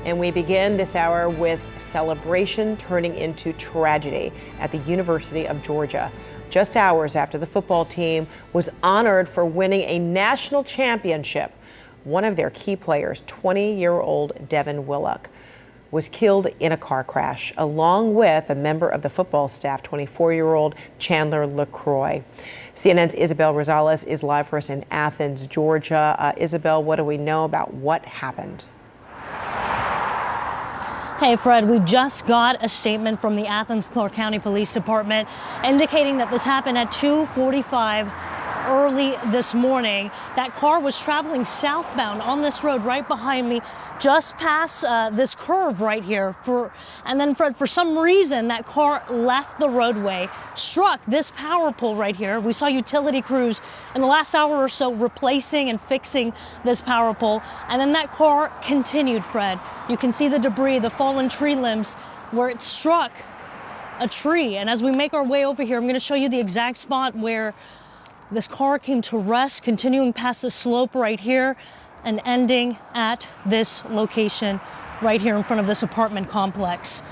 And we begin this hour with celebration turning into tragedy at the University of Georgia. Just hours after the football team was honored for winning a national championship, one of their key players, 20-year-old Devin Willock, was killed in a car crash, along with a member of the football staff, 24-year-old Chandler LeCroy. CNN's Isabel Rosales is live for us in Athens, Georgia. Isabel, what do we know about what happened? Hey, Fred, we just got a statement from the Athens-Clarke County Police Department indicating that this happened at 2:45 early this morning. That car was traveling southbound on this road right behind me, just past this curve right here. And then, Fred, for some reason, that car left the roadway, struck this power pole right here. We saw utility crews in the last hour or so replacing and fixing this power pole. And then that car continued, Fred. You can see the debris, the fallen tree limbs where it struck a tree. And as we make our way over here, I'm going to show you the exact spot where this car came to rest, continuing past the slope right here and ending at this location right here in front of this apartment complex.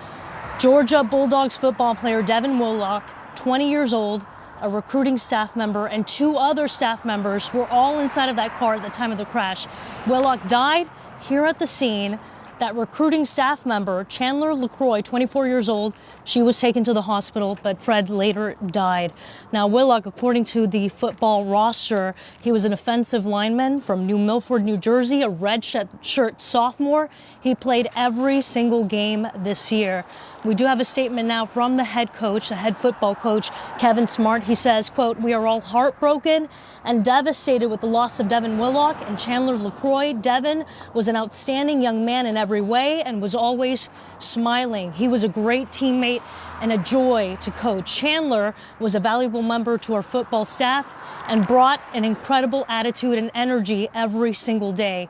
Georgia Bulldogs football player Devin Willock, 20 years old, a recruiting staff member, and two other staff members were all inside of that car at the time of the crash. Willock died here at the scene. That recruiting staff member, Chandler LeCroy, 24 years old, she was taken to the hospital, but Fred later died. Now, Willock, according to the football roster, he was an offensive lineman from New Milford, New Jersey, a red shirt sophomore. He played every single game this year. We do have a statement now from the head coach, the head football coach, Kevin Smart. He says, quote, "We are all heartbroken and devastated with the loss of Devin Willock and Chandler LeCroy. Devin was an outstanding young man in every way and was always smiling. He was a great teammate and a joy to coach. Chandler was a valuable member to our football staff and brought an incredible attitude and energy every single day."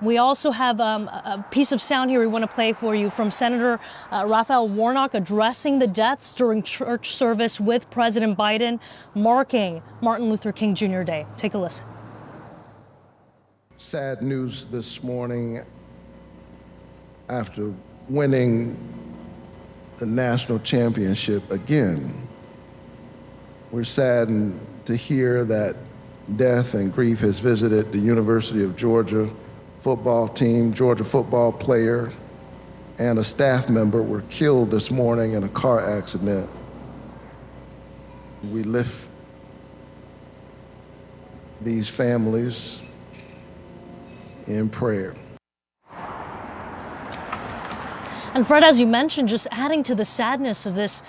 We also have a piece of sound here we want to play for you from Senator Raphael Warnock addressing the deaths during church service with President Biden, marking Martin Luther King Jr. Day. Take a listen. Sad news this morning after winning the national championship again. We're saddened to hear that death and grief has visited the University of Georgia football team. Georgia football player and a staff member were killed this morning in a car accident. We lift these families in prayer. And Fred, as you mentioned, just adding to the sadness of this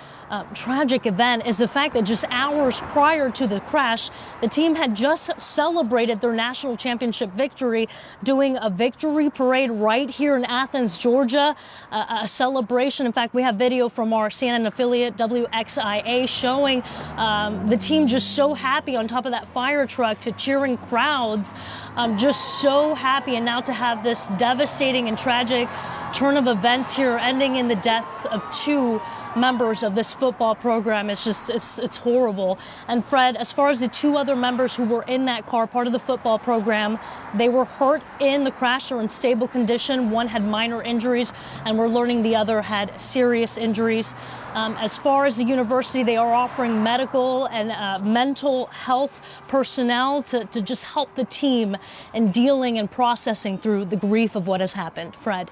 tragic event is the fact that just hours prior to the crash, the team had just celebrated their national championship victory, doing a victory parade right here in Athens, Georgia, a celebration. In fact, we have video from our CNN affiliate, WXIA, showing the team just so happy on top of that fire truck to cheering crowds, just so happy. And now to have this devastating and tragic turn of events here, ending in the deaths of two members of this football program. It's horrible. And Fred, as far as the two other members who were in that car, part of the football program, they were hurt in the crash or in stable condition. One had minor injuries, and we're learning the other had serious injuries. As far as the university, they are offering medical and mental health personnel to just help the team in dealing and processing through the grief of what has happened. Fred.